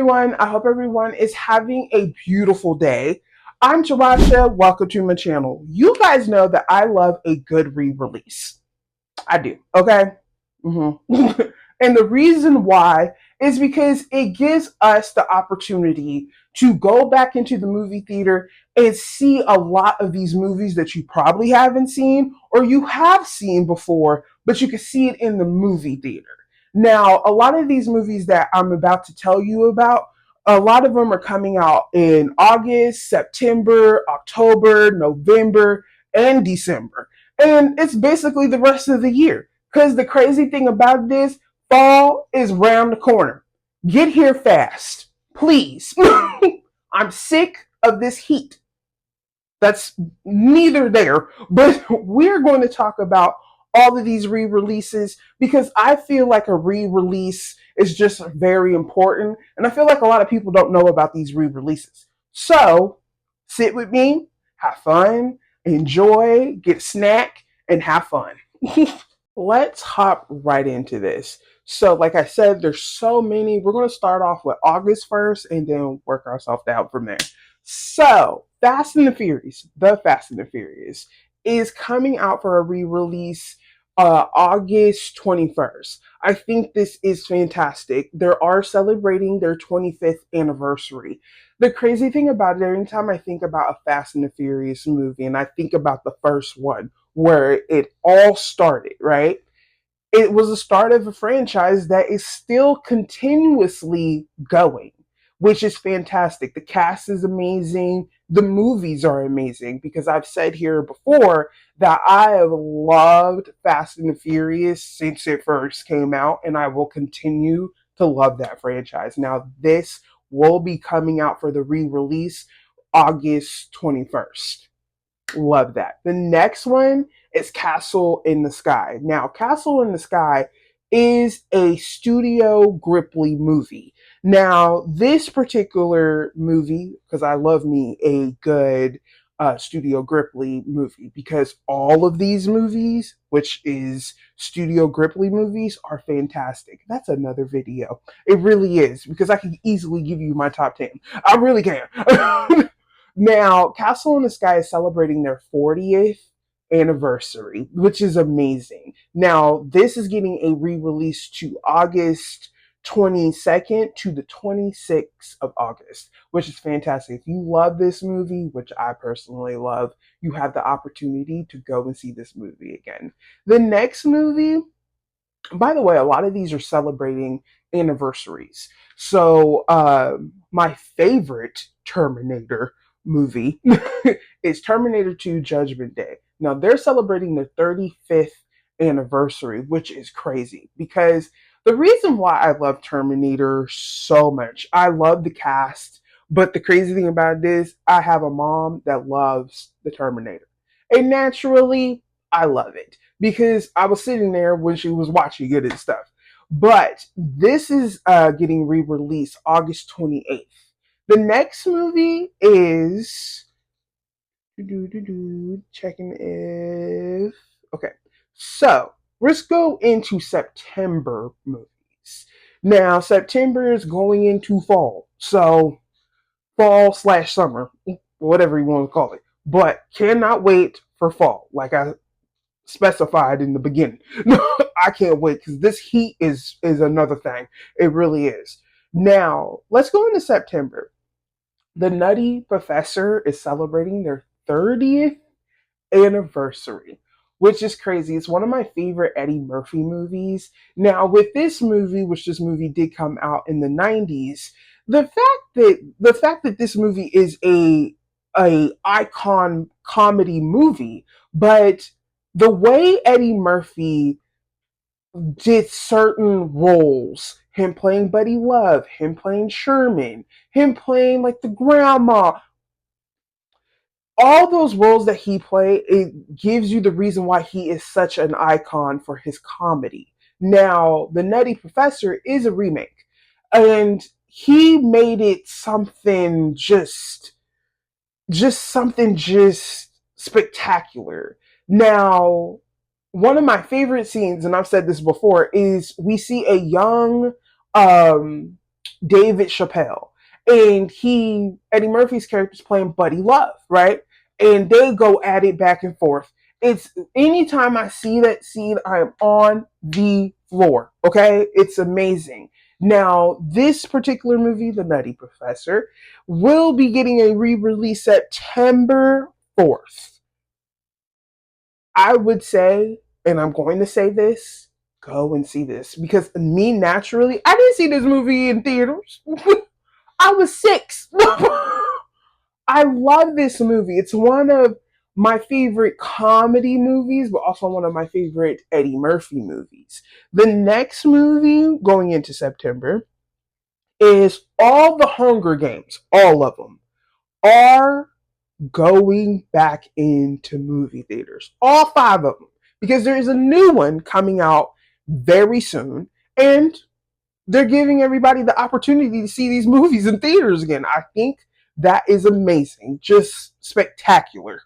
everyone. I hope everyone is having a beautiful day. I'm Tarasha. Welcome to my channel. You guys know that I love a good re-release. I do. Okay. And the reason why is because it gives us the opportunity to go back into the movie theater and see a lot of these movies that you probably haven't seen or you have seen before, but you can see it in the movie theater. Now, a lot of these movies that I'm about to tell you about, a lot of them are coming out in August, September, October, November, and December. And it's basically the rest of the year. Because the crazy thing about this, fall is round the corner. Get here fast, please. I'm sick of this heat. That's neither there, but we're going to talk about all of these re-releases because I feel like a re-release is just very important, and I feel like a lot of people don't know about these re-releases. So sit with me, have fun, enjoy, get a snack, and have fun. Let's hop right into this. So, like I said, there's so many. We're going to start off with August 1st and then work ourselves down from there. So, The Fast and the Furious, is coming out for a re release August 21st. I think this is fantastic. They are celebrating their 25th anniversary. The crazy thing about it, anytime I think about a Fast and the Furious movie, and I think about the first one, where it all started, right? It was the start of a franchise that is still continuously going, which is fantastic. The cast is amazing. The movies are amazing because I've said here before that I have loved Fast and the Furious since it first came out, and I will continue to love that franchise. Now, this will be coming out for the re release August 21st. Love that. The next one is Castle in the Sky. Now, Castle in the Sky is a Studio Ghibli movie. Now, this particular movie, because I love me a good Studio Ghibli movie, because all of these movies, which is Studio Ghibli movies, are fantastic. That's another video. It really is, because I can easily give you my top 10. I really can. Now, Castle in the Sky is celebrating their 40th anniversary, which is amazing. Now, this is getting a re release to August 22nd to the 26th of August, which is fantastic. If you love this movie, which I personally love, you have the opportunity to go and see this movie again. The next movie, by the way, a lot of these are celebrating anniversaries. So, my favorite Terminator movie is Terminator 2 Judgment Day. Now, they're celebrating their 35th anniversary, which is crazy because the reason why I love Terminator so much, I love the cast, but the crazy thing about this, I have a mom that loves the Terminator. And naturally, I love it because I was sitting there when she was watching it and stuff. But this is getting re released August 28th. The next movie is checking if okay. So let's go into September movies. Now September is going into fall, so fall/summer, whatever you want to call it. But cannot wait for fall, like I specified in the beginning. No, I can't wait because this heat is another thing. It really is. Now let's go into September. The Nutty Professor is celebrating their 30th anniversary, which is crazy. It's one of my favorite Eddie Murphy movies. Now, with this movie, which this movie did come out in the 90s, the fact that this movie is a icon comedy movie, but the way Eddie Murphy did certain roles, him playing Buddy Love, him playing Sherman, him playing like the grandma, all those roles that he played, it gives you the reason why he is such an icon for his comedy. Now, The Nutty Professor is a remake, and he made it something just spectacular. Now, one of my favorite scenes, and I've said this before, is we see a young um David Chappelle. And Eddie Murphy's character is playing Buddy Love, right? And they go at it back and forth. It's anytime I see that scene, I am on the floor. Okay, it's amazing. Now, this particular movie, The Nutty Professor, will be getting a re-release September 4th. I would say, and I'm going to say this, go and see this because me naturally, I didn't see this movie in theaters. I was 6. I love this movie. It's one of my favorite comedy movies, but also one of my favorite Eddie Murphy movies. The next movie going into September is all the Hunger Games, all of them are going back into movie theaters. All 5 of them. Because there is a new one coming out very soon. And they're giving everybody the opportunity to see these movies in theaters again. I think that is amazing. Just spectacular.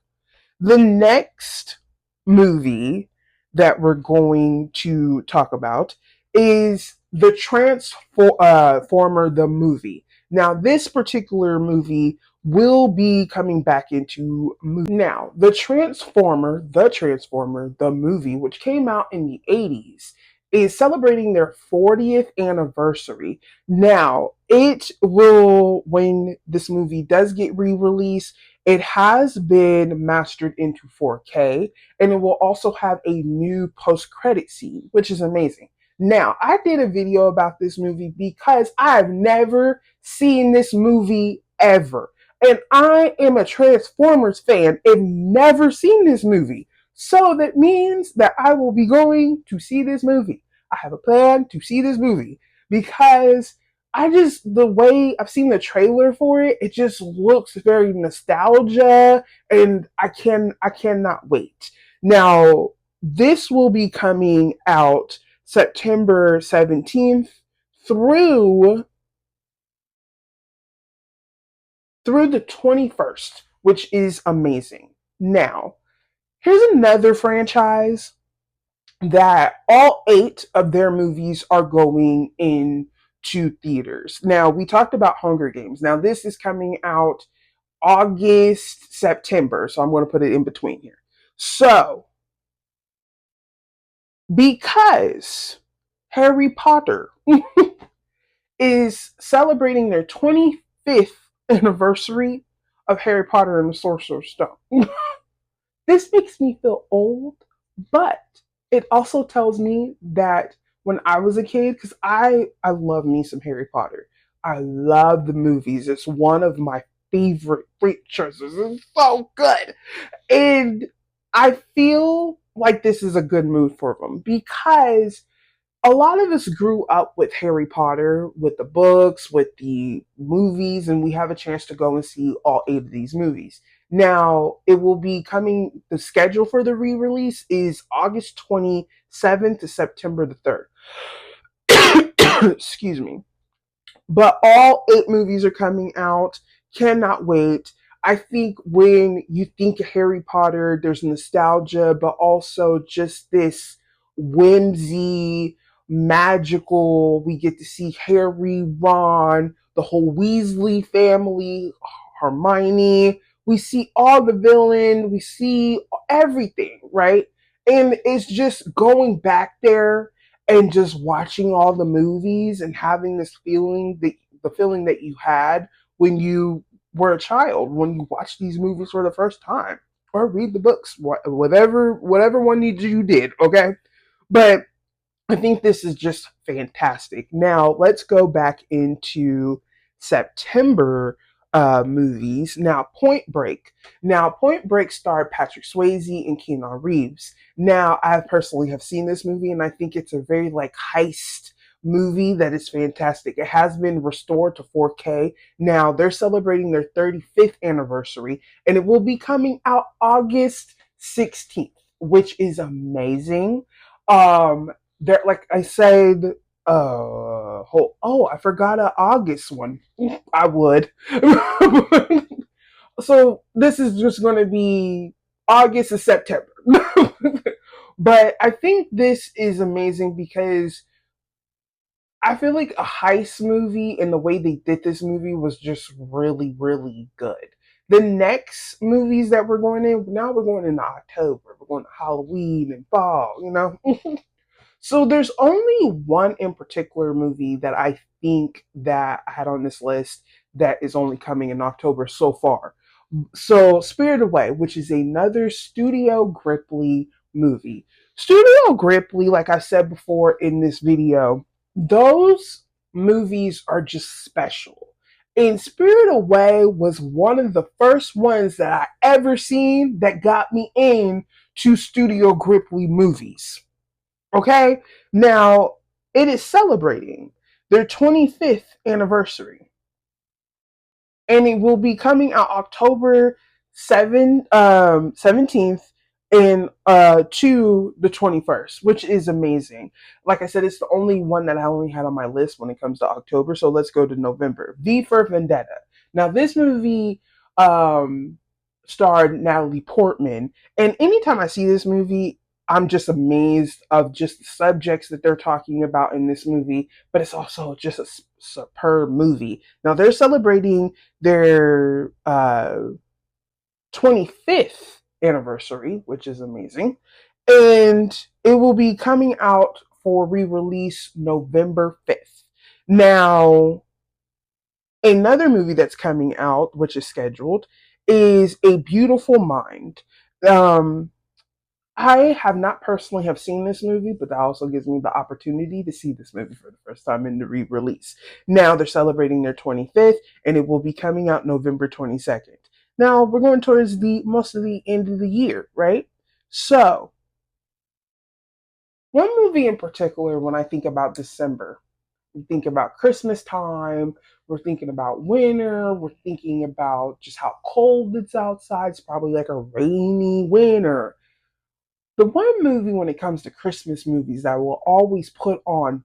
The next movie that we're going to talk about is the Transformer the movie. Now, this particular movie will be coming back into now the Transformer the movie, which came out in the 80s, is celebrating their 40th anniversary. Now, it will, when this movie does get re-released, it has been mastered into 4K, and it will also have a new post-credit scene, which is amazing. Now, I did a video about this movie because I have never seen this movie ever. And I am a Transformers fan and never seen this movie. So that means that I will be going to see this movie. I have a plan to see this movie because the way I've seen the trailer for it, it just looks very nostalgia, and I cannot wait. Now, this will be coming out September 17th through the 21st, which is amazing. Now, here's another franchise that all 8 of their movies are going into theaters. Now, we talked about Hunger Games. Now, this is coming out August, September. So I'm going to put it in between here. So, because Harry Potter is celebrating their 25th anniversary of Harry Potter and the Sorcerer's Stone, this makes me feel old, but it also tells me that when I was a kid, because I love me some Harry Potter. I love the movies. It's one of my favorite franchises. It's so good. And I feel like this is a good move for them because a lot of us grew up with Harry Potter, with the books, with the movies, and we have a chance to go and see all 8 of these movies. Now, it will be coming, the schedule for the re release is August 27th to September the 3rd. Excuse me. But all 8 movies are coming out. Cannot wait. I think when you think of Harry Potter, there's nostalgia, but also just this whimsy, magical. We get to see Harry, Ron, the whole Weasley family, Hermione. We see all the villain. We see everything, right? And it's just going back there and just watching all the movies and having this feeling, the feeling that you had when you were a child, when you watched these movies for the first time or read the books, whatever one you did, okay? But I think this is just fantastic. Now, let's go back into September movies. Now, Point Break. Now, Point Break starred Patrick Swayze and Keanu Reeves. Now, I personally have seen this movie, and I think it's a very like heist movie that is fantastic. It has been restored to 4K. Now, they're celebrating their 35th anniversary, and it will be coming out August 16th, which is amazing. There, like I said, I forgot an August one. I would. So this is just going to be August and September. But I think this is amazing because I feel like a heist movie and the way they did this movie was just really, really good. The next movies that we're going in, now we're going into October. We're going to Halloween and fall, you know? So there's only one in particular movie that I think that I had on this list that is only coming in October so far. So Spirit Away, which is another Studio Ghibli movie. Studio Ghibli, like I said before in this video, those movies are just special. And Spirit Away was one of the first ones that I ever seen that got me in to Studio Ghibli movies. Okay? Now, it is celebrating their 25th anniversary, and it will be coming out October 17th and to the 21st, which is amazing. Like I said, it's the only one that I only had on my list when it comes to October. So let's go to November. V for Vendetta. Now, this movie um, starred Natalie Portman, and anytime I see this movie, I'm just amazed of just the subjects that they're talking about in this movie, but it's also just a superb movie. Now they're celebrating their 25th anniversary, which is amazing. And it will be coming out for re release November 5th. Now, another movie that's coming out, which is scheduled, is A Beautiful Mind. Um, I have not personally have seen this movie, but that also gives me the opportunity to see this movie for the first time in the re-release. Now they're celebrating their 25th, and it will be coming out November 22nd. Now we're going towards the most of the end of the year, right? So one movie in particular, when I think about December, we think about Christmas time. We're thinking about winter. We're thinking about just how cold it's outside. It's probably like a rainy winter. The one movie when it comes to Christmas movies that I will always put on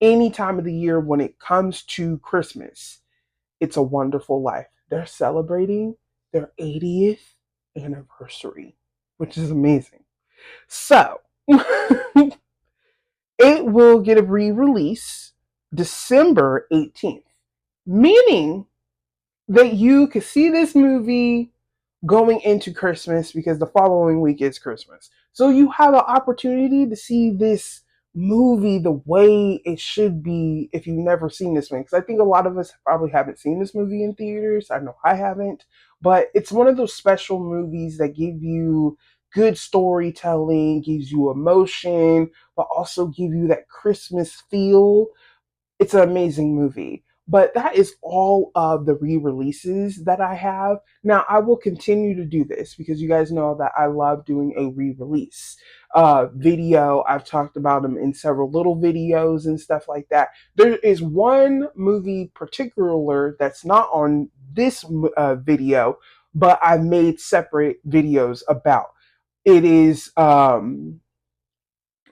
any time of the year when it comes to Christmas, It's a Wonderful Life. They're celebrating their 80th anniversary, which is amazing. So, it will get a re release December 18th, meaning that you could see this movie going into Christmas because the following week is Christmas. So you have an opportunity to see this movie the way it should be if you've never seen this one. Because I think a lot of us probably haven't seen this movie in theaters. I know I haven't. But it's one of those special movies that give you good storytelling, gives you emotion, but also give you that Christmas feel. It's an amazing movie. But that is all of the re releases that I have. Now, I will continue to do this because you guys know that I love doing a re release video. I've talked about them in several little videos and stuff like that. There is one movie particular that's not on this video, but I've made separate videos about. It is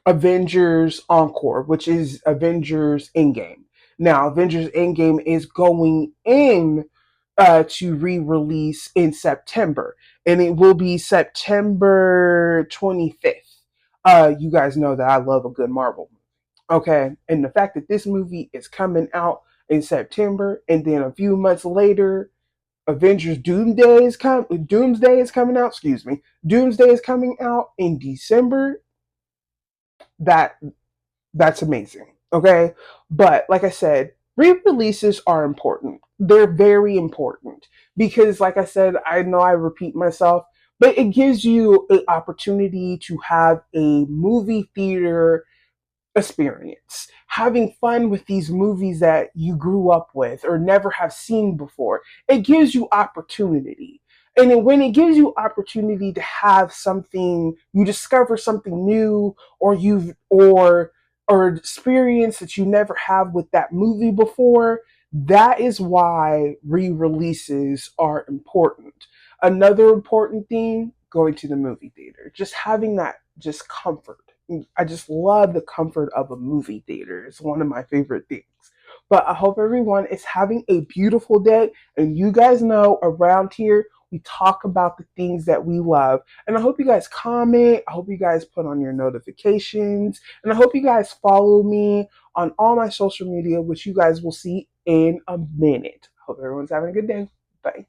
Avengers Encore, which is Avengers Endgame. Now, Avengers Endgame is going in to re-release in September, and it will be September 25th. You guys know that I love a good Marvel movie. Okay, and the fact that this movie is coming out in September, and then a few months later, Doomsday is coming out. Excuse me, Doomsday is coming out in December. That that's amazing. Okay. But like I said, re releases are important. They're very important because, like I said, I know I repeat myself, but it gives you an opportunity to have a movie theater experience, having fun with these movies that you grew up with or never have seen before. It gives you opportunity. And then when it gives you opportunity to have something, you discover something new, or experience that you never have with that movie before, that is why re-releases are important. Another important thing, going to the movie theater, just having that just comfort. I just love the comfort of a movie theater. It's one of my favorite things. But I hope everyone is having a beautiful day. And you guys know around here, we talk about the things that we love. And I hope you guys comment. I hope you guys put on your notifications. And I hope you guys follow me on all my social media, which you guys will see in a minute. Hope everyone's having a good day. Bye.